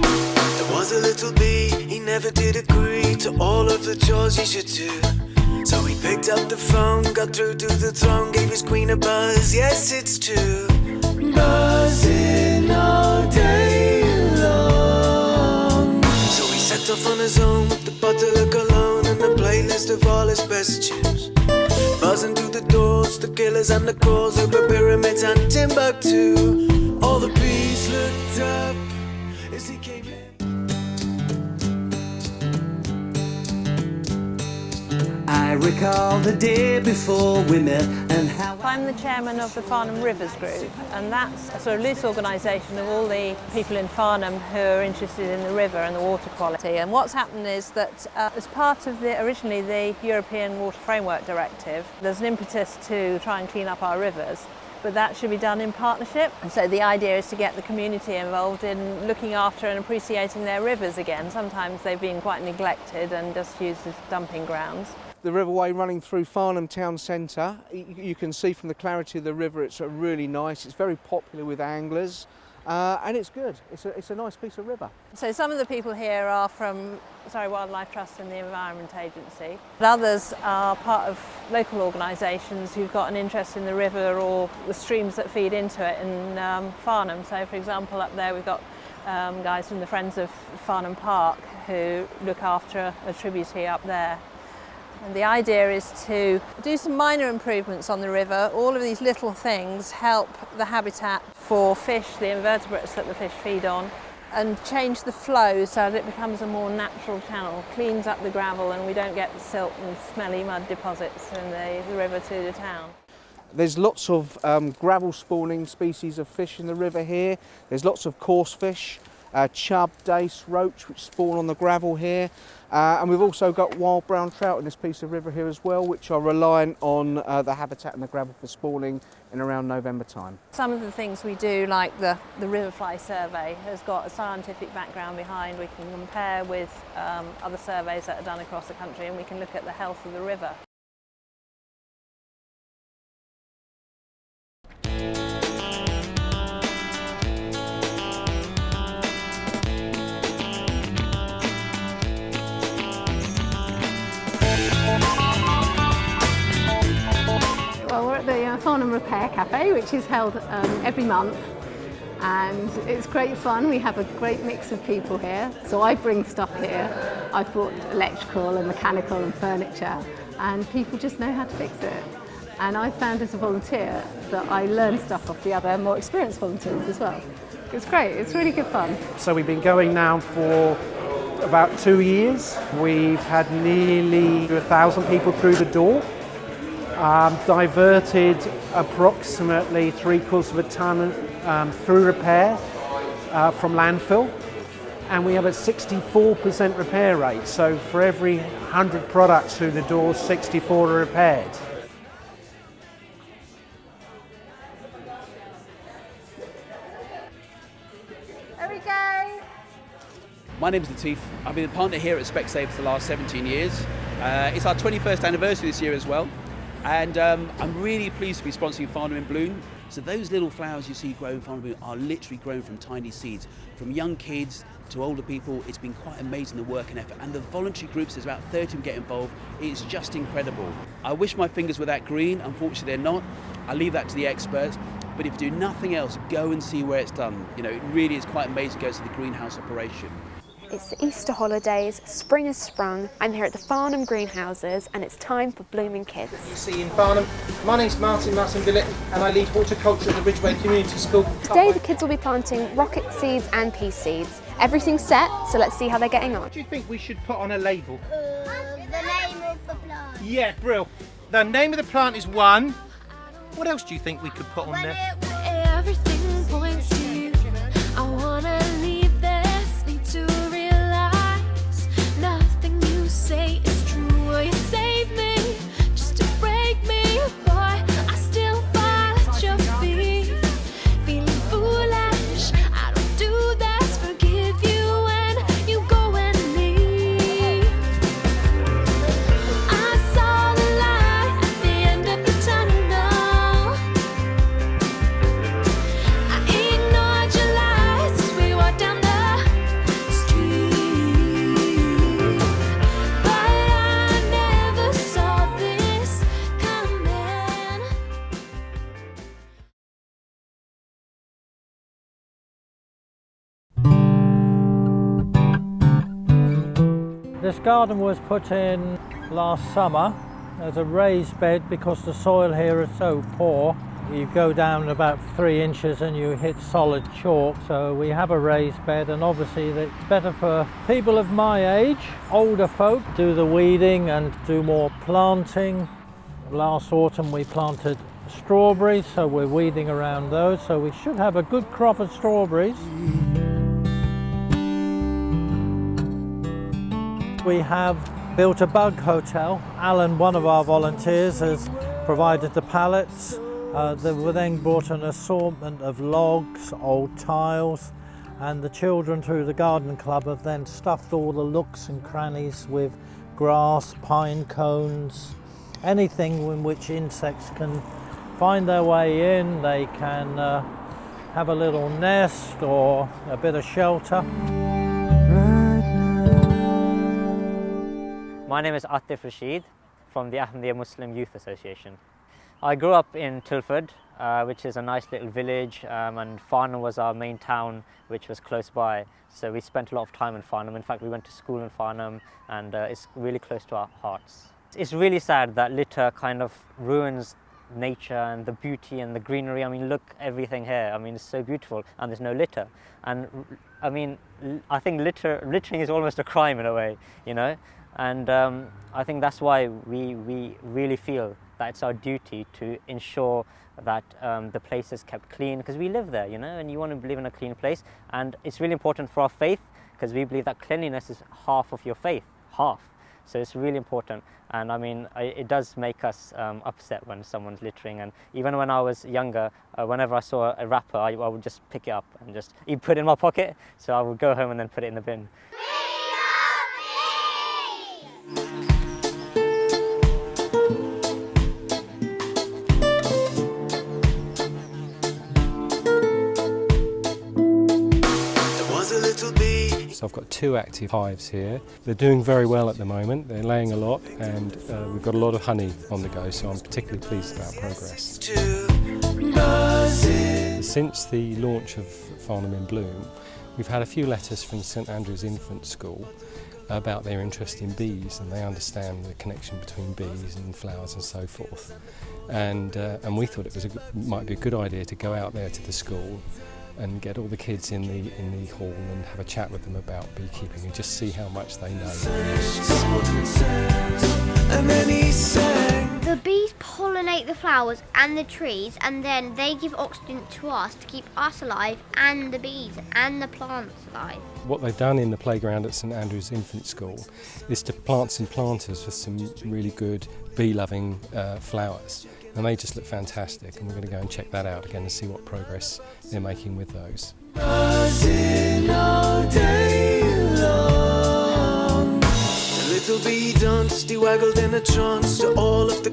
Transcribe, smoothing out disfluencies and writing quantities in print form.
There was a little bee, he never did agree to all of the chores he should do. So he picked up the phone, got through to the throne, gave his queen a buzz, yes it's true. Buzzing all day long. So he set off on his own with the bottle of cologne and a playlist of all his best tunes. Buzzing through the doors, the killers and the calls of the pyramids and Timbuktu. All the bees looked up as he came in. I recall the day before we met and how I'm the chairman of the Farnham Rivers Group, and that's a sort of loose organisation of all the people in Farnham who are interested in the river and the water quality. And what's happened is that as part of originally the European Water Framework Directive, there's an impetus to try and clean up our rivers, but that should be done in partnership. And so the idea is to get the community involved in looking after and appreciating their rivers again. Sometimes they've been quite neglected and just used as dumping grounds. The riverway running through Farnham town centre, you can see from the clarity of the river it's really nice, it's very popular with anglers and it's good, it's a nice piece of river. So some of the people here are from Surrey Wildlife Trust and the Environment Agency. But others are part of local organisations who've got an interest in the river or the streams that feed into it in Farnham. So for example up there we've got guys from the Friends of Farnham Park who look after a tributary up there. And the idea is to do some minor improvements on the river. All of these little things help the habitat for fish, the invertebrates that the fish feed on, and change the flow so that it becomes a more natural channel, cleans up the gravel and we don't get the silt and smelly mud deposits in the river to the town. There's lots of gravel spawning species of fish in the river here. There's lots of coarse fish, chub, dace, roach which spawn on the gravel here. And we've also got wild brown trout in this piece of river here as well, which are reliant on the habitat and the gravel for spawning in around November time. Some of the things we do, like the riverfly survey, has got a scientific background behind. We can compare with other surveys that are done across the country and we can look at the health of the river. Well, we're at the Farnham Repair Cafe, which is held every month, and it's great fun. We have a great mix of people here. So I bring stuff here. I've brought electrical and mechanical and furniture, and people just know how to fix it. And I found as a volunteer that I learn stuff off the other more experienced volunteers as well. It's great, it's really good fun. So we've been going now for about 2 years. We've had nearly 1,000 people through the door. Diverted approximately 3/4 of a tonne through repair from landfill, and we have a 64% repair rate, so for every 100 products through the door, 64 are repaired. There we go! My name's Latif. I've been a partner here at Specsave for the last 17 years. It's our 21st anniversary this year as well. And I'm really pleased to be sponsoring Farnham in Bloom. So those little flowers you see growing in Farnham in Bloom are literally grown from tiny seeds. From young kids to older people, it's been quite amazing, the work and effort. And the voluntary groups, there's about 30 who get involved. It's just incredible. I wish my fingers were that green. Unfortunately, they're not. I leave that to the experts. But if you do nothing else, go and see where it's done. You know, it really is quite amazing to go to the greenhouse operation. It's the Easter holidays, spring has sprung. I'm here at the Farnham greenhouses and it's time for blooming kids. You see in Farnham, my name's Martin Billett and I lead horticulture at the Ridgeway Community School. Today the kids will be planting rocket seeds and pea seeds. Everything's set, so let's see how they're getting on. What do you think we should put on a label? The name of the plant. Yeah, brill. The name of the plant is one. What else do you think we could put on there? Everything points to you. I wanna leave this, need to realize nothing you say is true or you save me just to break me. Boy, I still fall at your feet, feeling foolish. I don't do this, forgive you when you go and leave. I saw the light at the end of the tunnel. This garden was put in last summer as a raised bed because the soil here is so poor. You go down about 3 inches and you hit solid chalk, so we have a raised bed, and obviously it's better for people of my age, older folk, do the weeding and do more planting. Last autumn we planted strawberries, so we're weeding around those, so we should have a good crop of strawberries. We have built a bug hotel. Alan, one of our volunteers, has provided the pallets. They were then brought an assortment of logs, old tiles, and the children through the garden club have then stuffed all the nooks and crannies with grass, pine cones, anything in which insects can find their way in. They can have a little nest or a bit of shelter. My name is Atif Rashid from the Ahmadiyya Muslim Youth Association. I grew up in Tilford, which is a nice little village, and Farnham was our main town, which was close by. So we spent a lot of time in Farnham. In fact, we went to school in Farnham, and it's really close to our hearts. It's really sad that litter kind of ruins nature and the beauty and the greenery. I mean, look, everything here. I mean, it's so beautiful, and there's no litter. And I mean, I think littering is almost a crime in a way, you know. And I think that's why we really feel that it's our duty to ensure that the place is kept clean, because we live there, you know, and you want to live in a clean place. And it's really important for our faith, because we believe that cleanliness is half of your faith, half. So it's really important. And I mean, it does make us upset when someone's littering. And even when I was younger, whenever I saw a wrapper, I would just pick it up and just put it in my pocket. So I would go home and then put it in the bin. So I've got 2 active hives here. They're doing very well at the moment. They're laying a lot, and we've got a lot of honey on the go, so I'm particularly pleased about progress. Since the launch of Farnham in Bloom, we've had a few letters from St Andrew's Infant School about their interest in bees, and they understand the connection between bees and flowers and so forth. And we thought it might be a good idea to go out there to the school and get all the kids in the hall and have a chat with them about beekeeping and just see how much they know. The bees pollinate the flowers and the trees, and then they give oxygen to us to keep us alive, and the bees and the plants alive. What they've done in the playground at St Andrew's Infant School is to plant some planters with some really good bee-loving flowers. And they just look fantastic, and we're going to go and check that out again and see what progress they're making with those. The little bee danced, he waggled in a trance to all of the